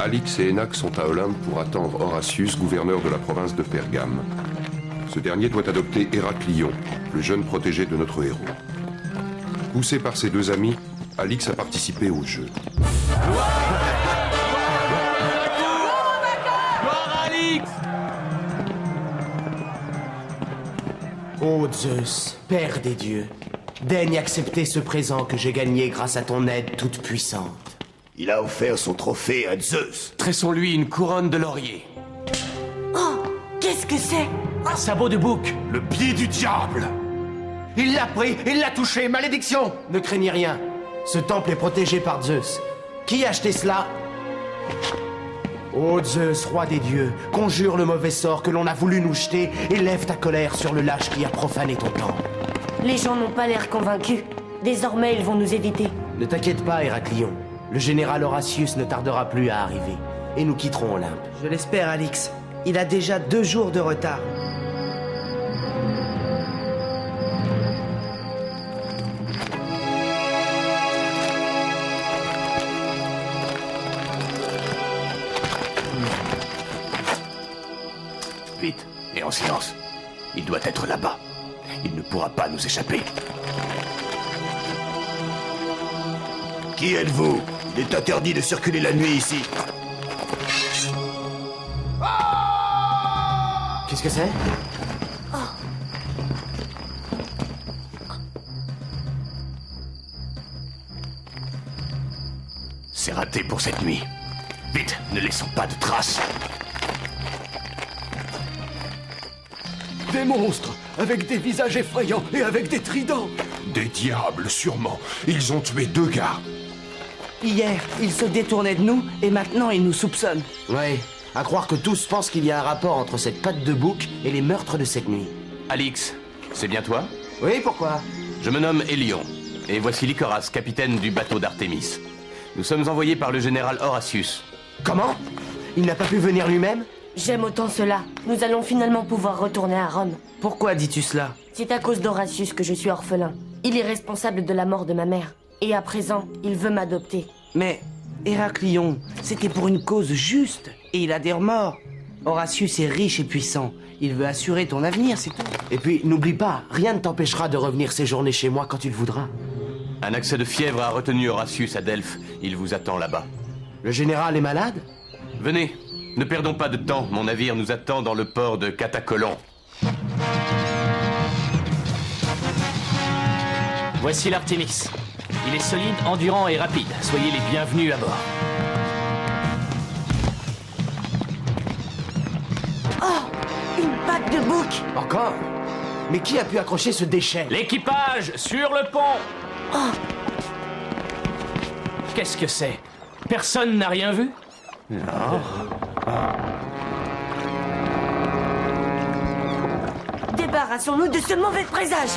Alix et Enac sont à Olympe pour attendre Horatius, gouverneur de la province de Pergame. Ce dernier doit adopter Héraclion, le jeune protégé de notre héros. Poussé par ses deux amis, Alix a participé au jeu. Gloire Alix! Ô Zeus, Père des dieux, daigne accepter ce présent que j'ai gagné grâce à ton aide toute puissante. Il a offert son trophée à Zeus. Tressons-lui une couronne de laurier. Oh, qu'est-ce que c'est? Un sabot de bouc. Le pied du diable. Il l'a pris, il l'a touché, malédiction! Ne craignez rien, ce temple est protégé par Zeus. Qui a acheté cela? Ô Zeus, roi des dieux, conjure le mauvais sort que l'on a voulu nous jeter et lève ta colère sur le lâche qui a profané ton temple. Les gens n'ont pas l'air convaincus. Désormais, ils vont nous éviter. Ne t'inquiète pas, Héraclion. Le général Horatius ne tardera plus à arriver. Et nous quitterons Olympe. Je l'espère, Alix. Il a déjà 2 jours de retard. Vite, et en silence. Il doit être là-bas. Il ne pourra pas nous échapper. Qui êtes-vous? Il est interdit de circuler la nuit ici. Qu'est-ce que c'est? C'est raté pour cette nuit. Vite, ne laissons pas de traces. Des monstres, avec des visages effrayants et avec des tridents. Des diables, sûrement. Ils ont tué 2 gars. Hier, il se détournait de nous et maintenant il nous soupçonne. Ouais, à croire que tous pensent qu'il y a un rapport entre cette patte de bouc et les meurtres de cette nuit. Alix, c'est bien toi? Oui, pourquoi? Je me nomme Hélion, et voici Lycoras, capitaine du bateau d'Artémis. Nous sommes envoyés par le général Horatius. Comment? Il n'a pas pu venir lui-même? J'aime autant cela. Nous allons finalement pouvoir retourner à Rome. Pourquoi dis-tu cela? C'est à cause d'Horatius que je suis orphelin. Il est responsable de la mort de ma mère. Et à présent, il veut m'adopter. Mais Héraclion, c'était pour une cause juste et il a des remords. Horatius est riche et puissant. Il veut assurer ton avenir, c'est tout. Et puis, n'oublie pas, rien ne t'empêchera de revenir séjourner chez moi quand tu le voudras. Un accès de fièvre a retenu Horatius à Delphes. Il vous attend là-bas. Le général est malade? Venez, ne perdons pas de temps. Mon navire nous attend dans le port de Catacolon. Voici l'Artémis. Il est solide, endurant et rapide. Soyez les bienvenus à bord. Oh, une patte de bouc! Encore? Mais qui a pu accrocher ce déchet? L'équipage, sur le pont! Oh, Qu'est-ce que c'est? Personne n'a rien vu? débarrassons-nous de ce mauvais présage!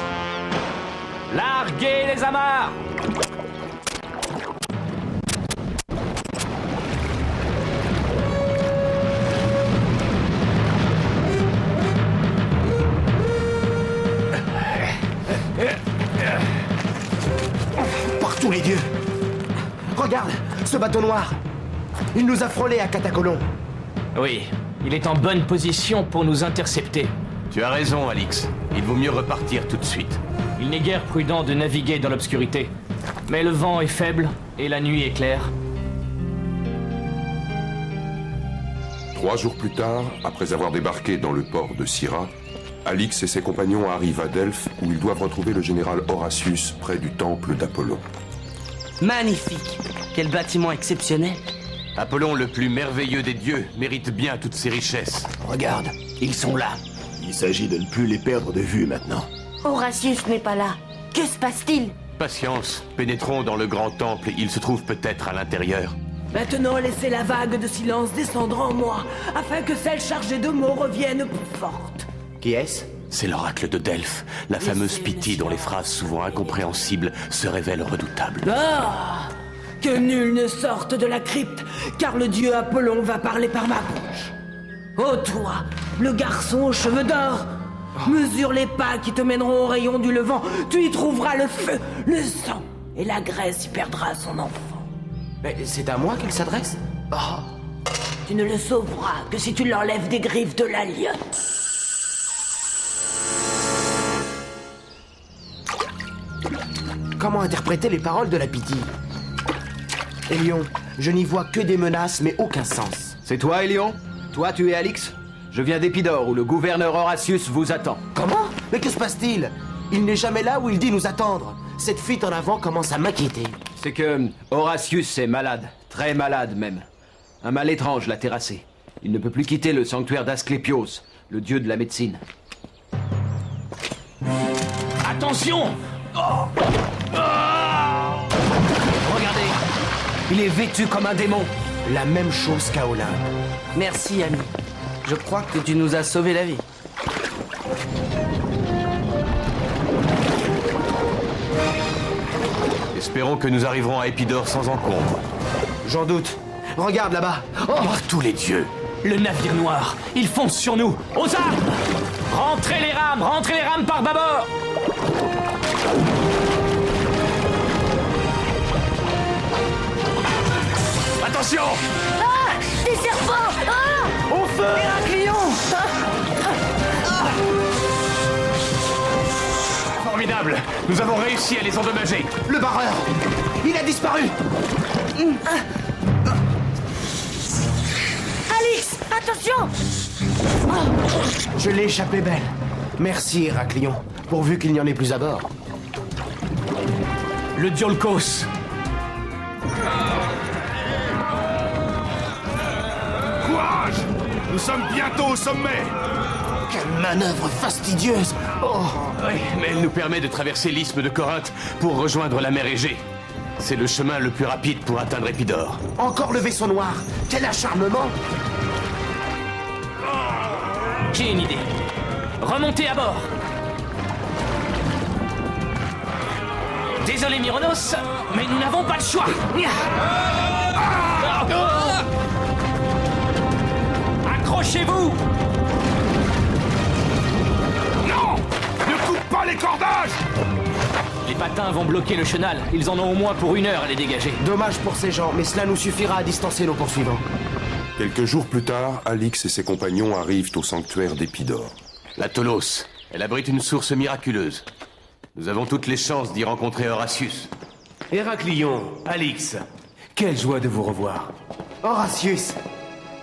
Larguez les amarres! Par tous les dieux! Regarde, ce bateau noir! Il nous a frôlés à Catacolon. Oui, il est en bonne position pour nous intercepter. Tu as raison, Alix. Il vaut mieux repartir tout de suite. Il n'est guère prudent de naviguer dans l'obscurité. Mais le vent est faible et la nuit est claire. 3 jours plus tard, après avoir débarqué dans le port de Syra, Alix et ses compagnons arrivent à Delphes où ils doivent retrouver le général Horatius près du temple d'Apollon. Magnifique! Quel bâtiment exceptionnel! Apollon, le plus merveilleux des dieux, mérite bien toutes ces richesses. Regarde, ils sont là. Il s'agit de ne plus les perdre de vue maintenant. Horatius n'est pas là. Que se passe-t-il? Patience, pénétrons dans le grand temple, il se trouve peut-être à l'intérieur. Maintenant, laissez la vague de silence descendre en moi, afin que celle chargée de mots revienne plus forte. Qui est-ce? C'est l'oracle de Delphes, la fameuse Pythie dont les phrases souvent incompréhensibles se révèlent redoutables. Ah! Que nul ne sorte de la crypte, car le dieu Apollon va parler par ma bouche. Ô toi, le garçon aux cheveux d'or, mesure les pas qui te mèneront au rayon du levant, tu y trouveras le feu, le sang, et la Grèce y perdra son enfant. Mais c'est à moi qu'il s'adresse? Oh, Tu ne le sauveras que si tu l'enlèves des griffes de la lionne. Comment interpréter les paroles de la pitié? Elion, je n'y vois que des menaces, mais aucun sens. C'est toi, Elion? Toi, tu es Alix? Je viens d'Épidore, où le gouverneur Horatius vous attend. Comment? Mais que se passe-t-il? Il n'est jamais là où il dit nous attendre. Cette fuite en avant commence à m'inquiéter. C'est que Horatius est malade, très malade même. Un mal étrange l'a terrassé. Il ne peut plus quitter le sanctuaire d'Asclépios, le dieu de la médecine. Attention! Regardez, il est vêtu comme un démon. La même chose qu'à Olympe. Merci, ami. Je crois que tu nous as sauvé la vie. Espérons que nous arriverons à Épidore sans encombre. J'en doute. Regarde là-bas. Par tous les dieux! Le navire noir, il fonce sur nous! Aux armes! Rentrez les rames par bâbord! Attention! Ah! Des serpents! Ah! Au feu! Formidable! Nous avons réussi à les endommager. Le barreur! Il a disparu! Alix! Attention! Je l'ai échappé belle. Merci, Héraclion. Pourvu qu'il n'y en ait plus à bord. Le Diolkos! Courage! Nous sommes bientôt au sommet! Quelle manœuvre fastidieuse! Oui, mais elle nous permet de traverser l'isthme de Corinthe pour rejoindre la mer Égée. C'est le chemin le plus rapide pour atteindre Épidore. Encore le vaisseau noir! Quel acharnement! J'ai une idée. Remontez à bord! Désolé Myronos, mais nous n'avons pas le choix! Accrochez-vous! Non! Ne coupe pas les cordages! Les patins vont bloquer le chenal. Ils en ont au moins pour 1 heure à les dégager. Dommage pour ces gens, mais cela nous suffira à distancer nos poursuivants. Quelques jours plus tard, Alix et ses compagnons arrivent au sanctuaire d'Épidore. La Tolos. Elle abrite une source miraculeuse. Nous avons toutes les chances d'y rencontrer Horatius. Héraclion, Alix, quelle joie de vous revoir. Horatius!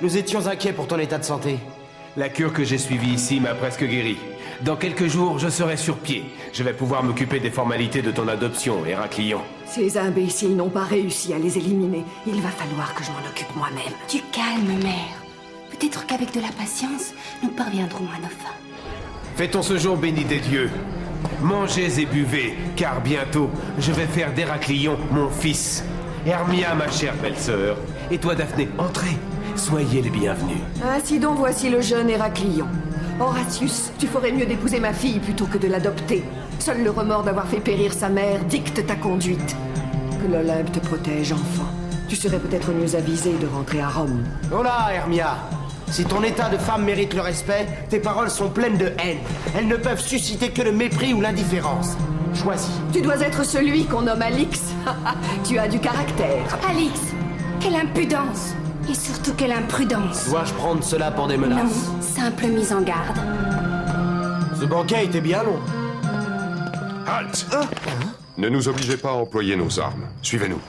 Nous étions inquiets pour ton état de santé. La cure que j'ai suivie ici m'a presque guéri. Dans quelques jours, je serai sur pied. Je vais pouvoir m'occuper des formalités de ton adoption, Héraclion. Ces imbéciles n'ont pas réussi à les éliminer. Il va falloir que je m'en occupe moi-même. Du calme, mère. Peut-être qu'avec de la patience, nous parviendrons à nos fins. Fêtons ce jour béni des dieux. Mangez et buvez, car bientôt, je vais faire d'Héraclion mon fils. Hermia, ma chère belle-sœur. Et toi, Daphné, entrez. Soyez les bienvenus. Ainsi donc, voici le jeune Héraclion. Horatius, tu ferais mieux d'épouser ma fille plutôt que de l'adopter. Seul le remords d'avoir fait périr sa mère dicte ta conduite. Que l'Olympe te protège, enfant. Tu serais peut-être mieux avisé de rentrer à Rome. Oh là, Hermia! Si ton état de femme mérite le respect, tes paroles sont pleines de haine. Elles ne peuvent susciter que le mépris ou l'indifférence. Choisis. Tu dois être celui qu'on nomme Alix. Tu as du caractère. Alix, quelle impudence! Et surtout quelle imprudence! Dois-je prendre cela pour des menaces? Non, simple mise en garde. Ce banquet était bien long. Halte! Ne nous obligez pas à employer nos armes. Suivez-nous.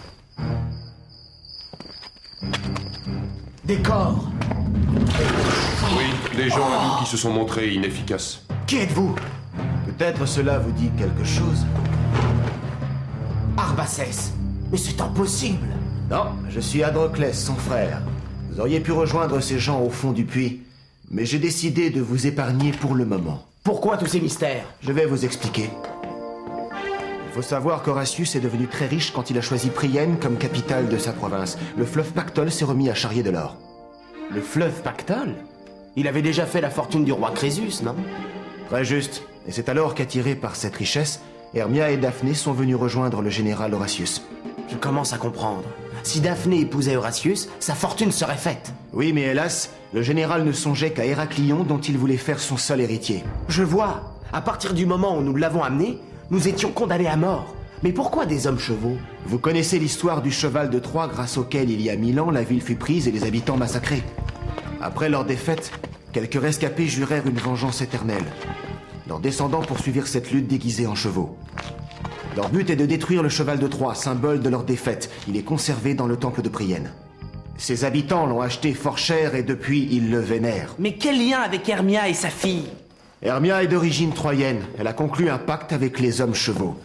Des corps. Oui, des gens à nous qui se sont montrés inefficaces. Qui êtes-vous? Peut-être cela vous dit quelque chose. Arbacès. Mais c'est impossible. Non, je suis Adroclès, son frère. Vous auriez pu rejoindre ces gens au fond du puits, mais j'ai décidé de vous épargner pour le moment. Pourquoi tous ces mystères? Je vais vous expliquer. Il faut savoir qu'Horatius est devenu très riche quand il a choisi Priene comme capitale de sa province. Le fleuve Pactole s'est remis à charrier de l'or. Le fleuve Pactole? Il avait déjà fait la fortune du roi Crésus, non? Très juste. Et c'est alors qu'attirés par cette richesse, Hermia et Daphné sont venus rejoindre le général Horatius. Je commence à comprendre. Si Daphné épousait Horatius, sa fortune serait faite. Oui, mais hélas, le général ne songeait qu'à Héraclion dont il voulait faire son seul héritier. Je vois. À partir du moment où nous l'avons amené, nous étions condamnés à mort. Mais pourquoi des hommes chevaux? Vous connaissez l'histoire du cheval de Troie grâce auquel, il y a 1000 ans, la ville fut prise et les habitants massacrés. Après leur défaite, quelques rescapés jurèrent une vengeance éternelle. Leurs descendants poursuivirent cette lutte déguisés en chevaux. Leur but est de détruire le cheval de Troie, symbole de leur défaite. Il est conservé dans le temple de Prienne. Ses habitants l'ont acheté fort cher et depuis, ils le vénèrent. Mais quel lien avec Hermia et sa fille? Hermia est d'origine troyenne. Elle a conclu un pacte avec les hommes chevaux.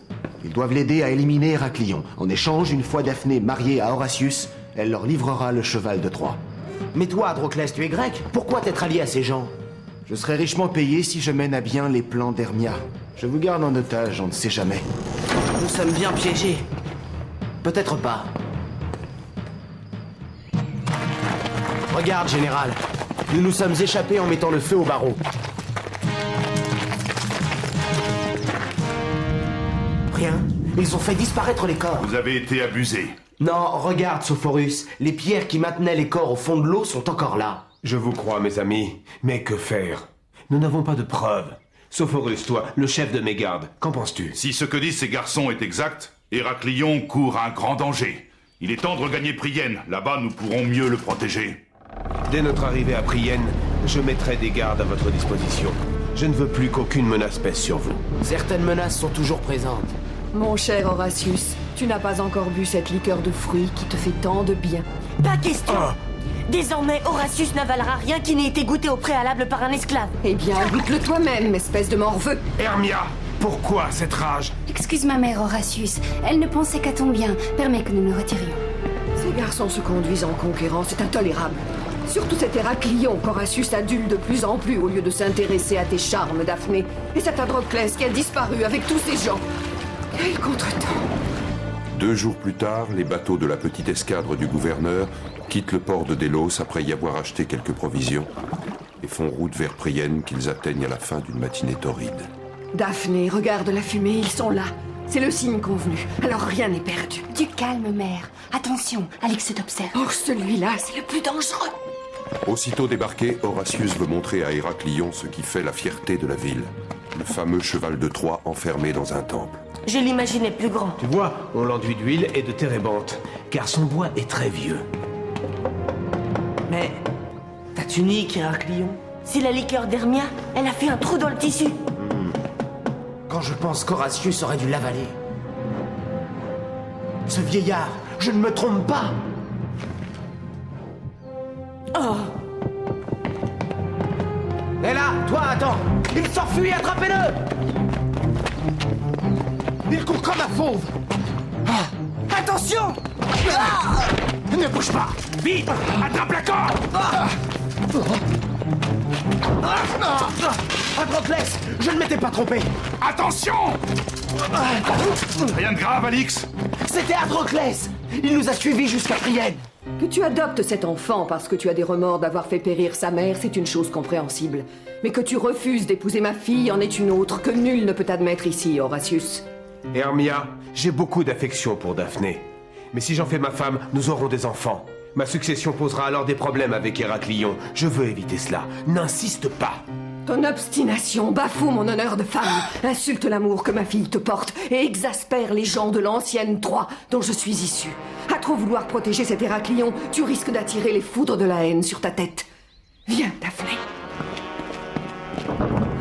Ils doivent l'aider à éliminer Héraclion. En échange, une fois Daphné mariée à Horatius, elle leur livrera le cheval de Troie. Mais toi, Adroclès, tu es grec. Pourquoi t'être allié à ces gens? Je serai richement payé si je mène à bien les plans d'Hermia. Je vous garde en otage, on ne sait jamais. Nous sommes bien piégés. Peut-être pas. Regarde, général. Nous nous sommes échappés en mettant le feu au barreau. Rien. Ils ont fait disparaître les corps. Vous avez été abusé. Non, regarde, Sophorus. Les pierres qui maintenaient les corps au fond de l'eau sont encore là. Je vous crois, mes amis, mais que faire? Nous n'avons pas de preuves. Sophorus, toi, le chef de mes gardes, qu'en penses-tu? Si ce que disent ces garçons est exact, Héraclion court un grand danger. Il est temps de regagner Prienne. Là-bas, nous pourrons mieux le protéger. Dès notre arrivée à Prienne, je mettrai des gardes à votre disposition. Je ne veux plus qu'aucune menace pèse sur vous. Certaines menaces sont toujours présentes. Mon cher Horatius, tu n'as pas encore bu cette liqueur de fruits qui te fait tant de bien. Pas question. Désormais, Horatius n'avalera rien qui n'ait été goûté au préalable par un esclave. Eh bien, goûte-le toi-même, espèce de morveux. Hermia, pourquoi cette rage? Excuse ma mère, Horatius. Elle ne pensait qu'à ton bien. Permets que nous nous retirions. Ces garçons se conduisent en conquérant, c'est intolérable. Surtout cet Héraclion qu'Horatius adule de plus en plus au lieu de s'intéresser à tes charmes, Daphné. Et cet Adroclès qui a disparu avec tous ces gens. Quel contretemps! 2 jours plus tard, les bateaux de la petite escadre du gouverneur quittent le port de Délos après y avoir acheté quelques provisions et font route vers Prienne qu'ils atteignent à la fin d'une matinée torride. Daphné, regarde la fumée, ils sont là. C'est le signe convenu, alors rien n'est perdu. Du calme, mère. Attention, Alix t'observe. Oh, celui-là, c'est le plus dangereux. Aussitôt débarqué, Horatius veut montrer à Héraclion ce qui fait la fierté de la ville. Le fameux cheval de Troie enfermé dans un temple. Je l'imaginais plus grand. Tu vois, on l'enduit d'huile et de térébenthe, car son bois est très vieux. Mais ta tunique, Héraclion? C'est la liqueur d'Hermia. Elle a fait un trou dans le tissu. Quand je pense qu'Horatius aurait dû l'avaler. Ce vieillard, je ne me trompe pas. Oh! Et là, toi, attends. Il s'enfuit, attrapez-le. Il court comme un fauve. Attention. Ne bouge pas. Vite! Attrape la corde! Adroclès, je ne m'étais pas trompé. Attention! Rien de grave, Alix? C'était Adroclès. Il nous a suivis jusqu'à Prienne. Que tu adoptes cet enfant parce que tu as des remords d'avoir fait périr sa mère, c'est une chose compréhensible. Mais que tu refuses d'épouser ma fille en est une autre que nul ne peut admettre ici, Horatius. Hermia, j'ai beaucoup d'affection pour Daphné. Mais si j'en fais ma femme, nous aurons des enfants. Ma succession posera alors des problèmes avec Héraclion. Je veux éviter cela. N'insiste pas. Ton obstination bafoue mon honneur de femme, insulte l'amour que ma fille te porte et exaspère les gens de l'ancienne Troie dont je suis issue. À trop vouloir protéger cet Héraclion, tu risques d'attirer les foudres de la haine sur ta tête. Viens, Daphné.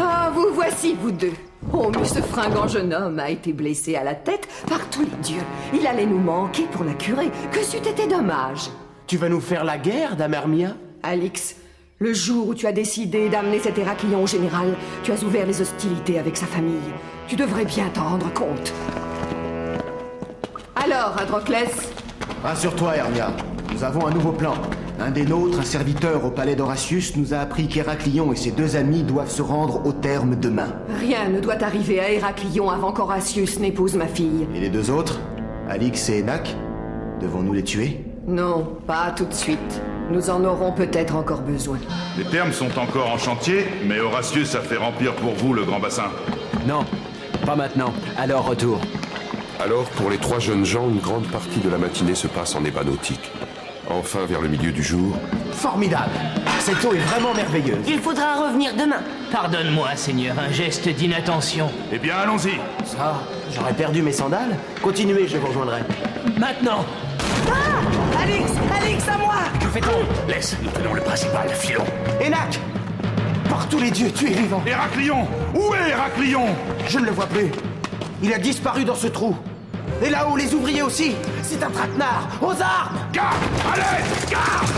Ah, vous voici, vous deux. Oh, mais ce fringant jeune homme a été blessé à la tête par tous les dieux. Il allait nous manquer pour la curer. Que c'eût été dommage. Tu vas nous faire la guerre, Dame Hermia? Alix, le jour où tu as décidé d'amener cet Héraclion au général, tu as ouvert les hostilités avec sa famille. Tu devrais bien t'en rendre compte. Alors, Adroclès? Rassure-toi, Hermia. Nous avons un nouveau plan. Un des nôtres, un serviteur au palais d'Horatius, nous a appris qu'Héraclion et ses 2 amis doivent se rendre au terme demain. Rien ne doit arriver à Héraclion avant qu'Horatius n'épouse ma fille. Et les 2 autres, Alix et Énac, devons-nous les tuer? Non, pas tout de suite. Nous en aurons peut-être encore besoin. Les thermes sont encore en chantier, mais Horatius a fait remplir pour vous le grand bassin. Non, pas maintenant. Alors retour. Alors, pour les 3 jeunes gens, une grande partie de la matinée se passe en ébat nautique. Enfin, vers le milieu du jour... Formidable. Cette eau est vraiment merveilleuse. Il faudra revenir demain. Pardonne-moi, Seigneur, un geste d'inattention. Eh bien, allons-y. Ça, j'aurais perdu mes sandales. Continuez, je vous rejoindrai. Maintenant! Ah! Alix! Alix, à moi! Que fait-on? Laisse, nous tenons le principal, filons. Enak! Par tous les dieux, tu es vivant! Héraclion! Où est Héraclion? Je ne le vois plus. Il a disparu dans ce trou. Et là-haut, les ouvriers aussi. C'est un traquenard. Aux armes! Garde! Allez! Garde!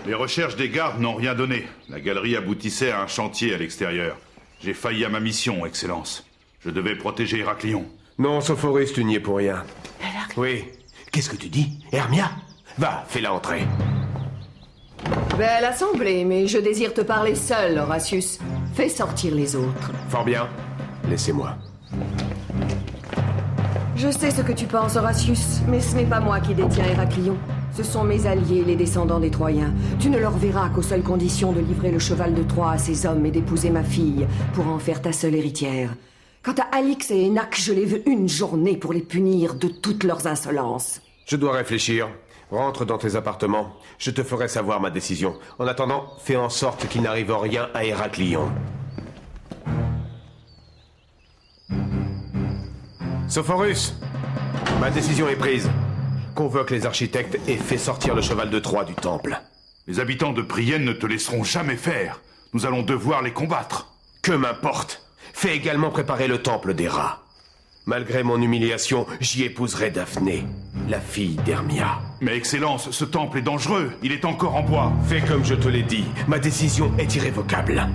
Les recherches des gardes n'ont rien donné. La galerie aboutissait à un chantier à l'extérieur. J'ai failli à ma mission, Excellence. Je devais protéger Héraclion. Non, Sophoris, tu n'y es pour rien. Oui. Qu'est-ce que tu dis? Hermia? Va, fais-la entrer. Belle assemblée, mais je désire te parler seul, Horatius. Fais sortir les autres. Fort bien. Laissez-moi. Je sais ce que tu penses, Horatius, mais ce n'est pas moi qui détiens Héraclion. Ce sont mes alliés, les descendants des Troyens. Tu ne leur verras qu'aux seules conditions de livrer le cheval de Troie à ces hommes et d'épouser ma fille, pour en faire ta seule héritière. Quant à Alix et Enak, je les veux une journée pour les punir de toutes leurs insolences. Je dois réfléchir. Rentre dans tes appartements. Je te ferai savoir ma décision. En attendant, fais en sorte qu'il n'arrive rien à Héraclion. Sophoris, ma décision est prise. Convoque les architectes et fais sortir le cheval de Troie du temple. Les habitants de Prienne ne te laisseront jamais faire. Nous allons devoir les combattre. Que m'importe. Fais également préparer le temple des rats. Malgré mon humiliation, j'y épouserai Daphné, la fille d'Hermia. Mais Excellence, ce temple est dangereux. Il est encore en bois. Fais comme je te l'ai dit. Ma décision est irrévocable.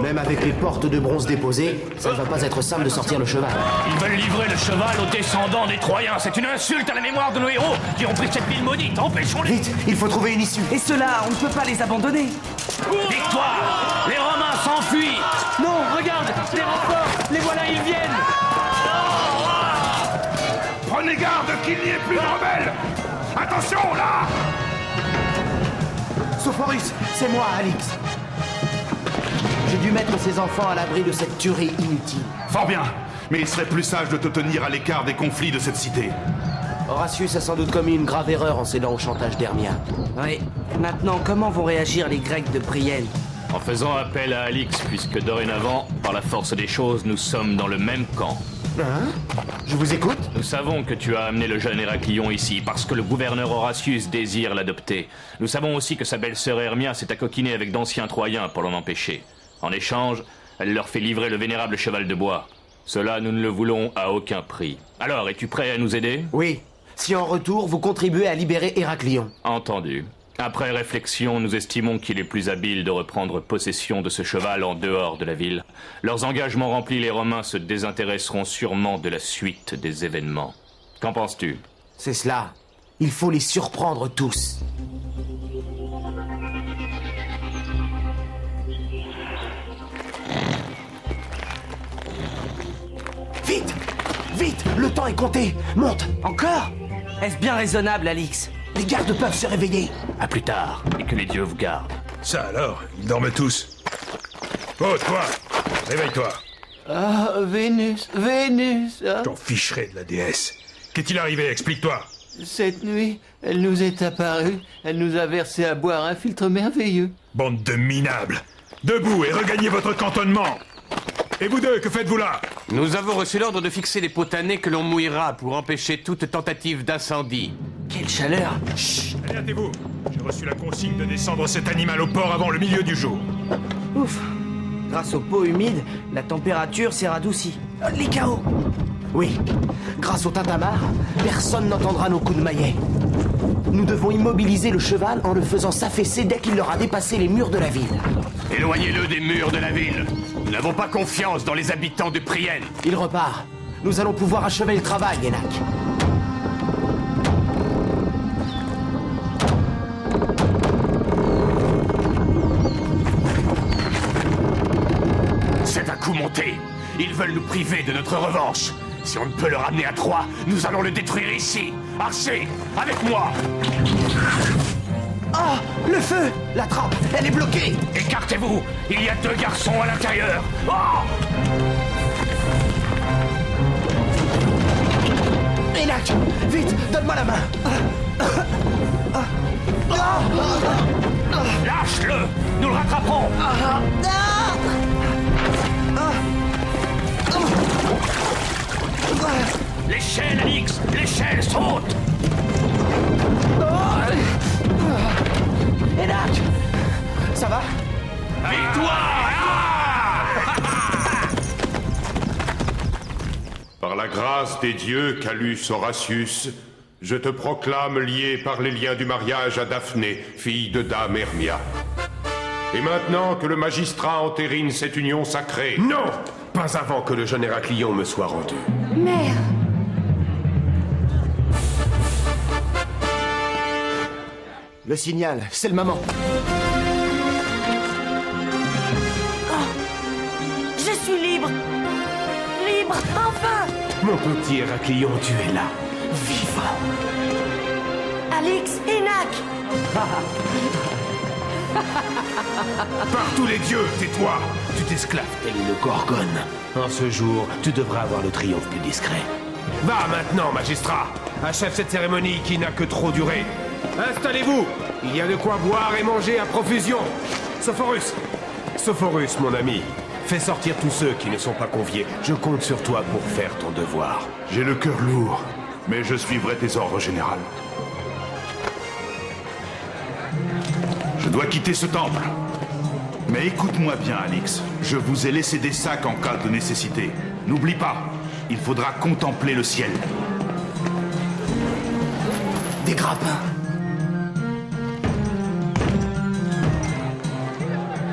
Même avec les portes de bronze déposées, ça ne va pas être simple de sortir le cheval. Ils veulent livrer le cheval aux descendants des Troyens. C'est une insulte à la mémoire de nos héros qui ont pris cette ville maudite. Empêchons-les. Vite, il faut trouver une issue. Et ceux-là, on ne peut pas les abandonner. Victoire! Les Romains s'enfuient. Non, regarde, les renforts, les voilà, ils viennent. Prenez garde qu'il n'y ait plus de rebelles. Attention, là! Sophoris, c'est moi, Alix. J'ai dû mettre ces enfants à l'abri de cette tuerie inutile. Fort bien, mais il serait plus sage de te tenir à l'écart des conflits de cette cité. Horatius a sans doute commis une grave erreur en cédant au chantage d'Hermia. Oui. Maintenant, comment vont réagir les Grecs de Prienne? En faisant appel à Alix, puisque dorénavant, par la force des choses, nous sommes dans le même camp. Hein? Je vous écoute? Nous savons que tu as amené le jeune Héraclion ici, parce que le gouverneur Horatius désire l'adopter. Nous savons aussi que sa belle-sœur Hermia s'est accoquinée avec d'anciens Troyens pour l'en empêcher. En échange, elle leur fait livrer le vénérable cheval de bois. Cela, nous ne le voulons à aucun prix. Alors, es-tu prêt à nous aider? Oui, si en retour, vous contribuez à libérer Héraclion. Entendu. Après réflexion, nous estimons qu'il est plus habile de reprendre possession de ce cheval en dehors de la ville. Leurs engagements remplis, les Romains se désintéresseront sûrement de la suite des événements. Qu'en penses-tu? C'est cela. Il faut les surprendre tous. Vite! Vite! Le temps est compté! Monte! Encore? Est-ce bien raisonnable, Alix? Les gardes peuvent se réveiller. À plus tard, et que les dieux vous gardent. Ça alors, ils dorment tous. Oh, toi! Réveille-toi! Ah, Vénus, Vénus hein. J'en ficherai de la déesse. Qu'est-il arrivé? Explique-toi! Cette nuit, elle nous est apparue. Elle nous a versé à boire un filtre merveilleux. Bande de minables! Debout et regagnez votre cantonnement! Et vous deux, que faites-vous là? Nous avons reçu l'ordre de fixer les potanés que l'on mouillera pour empêcher toute tentative d'incendie. Quelle chaleur! Chut! Allez, hâtez-vous! J'ai reçu la consigne de descendre cet animal au port avant le milieu du jour. Ouf! Grâce aux peaux humides, la température s'est radoucie. Les chaos! Oui, grâce au tintamarre, personne n'entendra nos coups de maillet. Nous devons immobiliser le cheval en le faisant s'affaisser dès qu'il aura dépassé les murs de la ville. Éloignez-le des murs de la ville. Nous n'avons pas confiance dans les habitants de Prienne. Il repart. Nous allons pouvoir achever le travail, Enak. C'est un coup monté. Ils veulent nous priver de notre revanche. Si on ne peut le ramener à Troie, nous allons le détruire ici. Archer, avec moi. Ah! Le feu! La trappe, elle est bloquée! Écartez-vous. Il y a 2 garçons à l'intérieur. Oh! Enak! Vite! Donne-moi la main! Lâche-le. Nous le rattraperons. L'échelle, Alix. L'échelle, saute. Enak! Ça va? Par la grâce des dieux, Calus Horatius, je te proclame lié par les liens du mariage à Daphné, fille de Dame Hermia. Et maintenant que le magistrat entérine cette union sacrée... Non! Pas avant que le jeune Héraclion me soit rendu. Mère! Le signal, c'est le moment. Je suis libre! Libre, enfin! Mon petit Héraclion, tu es là, vivant. Alix, Enak! Par tous les dieux, tais-toi! Tu t'esclaves telle une gorgone. En ce jour, tu devras avoir le triomphe plus discret. Va maintenant, magistrat! Achève cette cérémonie qui n'a que trop duré. Installez-vous! Il y a de quoi boire et manger à profusion. Sophorus! Sophorus, mon ami, fais sortir tous ceux qui ne sont pas conviés. Je compte sur toi pour faire ton devoir. J'ai le cœur lourd, mais je suivrai tes ordres, général. Je dois quitter ce temple. Mais écoute-moi bien, Alix. Je vous ai laissé des sacs en cas de nécessité. N'oublie pas, il faudra contempler le ciel. Des grappins.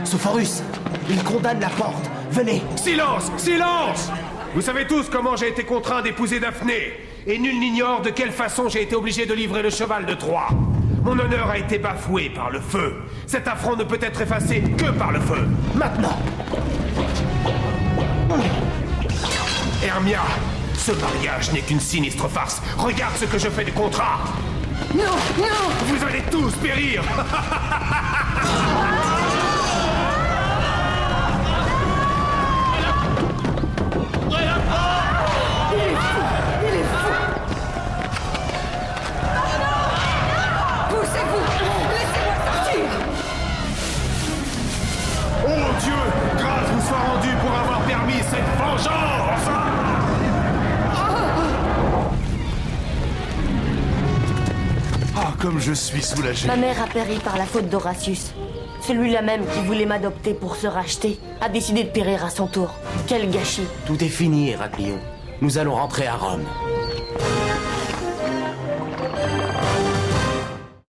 Sophorus, il condamne la porte. Venez. Silence! Silence! Vous savez tous comment j'ai été contraint d'épouser Daphné. Et nul n'ignore de quelle façon j'ai été obligé de livrer le cheval de Troie. Mon honneur a été bafoué par le feu. Cet affront ne peut être effacé que par le feu. Maintenant. Hermia, ce mariage n'est qu'une sinistre farce. Regarde ce que je fais des contrats. Non, non! Vous allez tous périr. Poussez-vous! Laissez-moi sortir! Oh Dieu, grâce vous soit rendue pour avoir permis cette vengeance! Ah, comme je suis soulagé. Ma mère a péri par la faute d'Horatius. Celui-là même qui voulait m'adopter pour se racheter a décidé de périr à son tour. Quel gâchis! Tout est fini, Héraclion. Nous allons rentrer à Rome.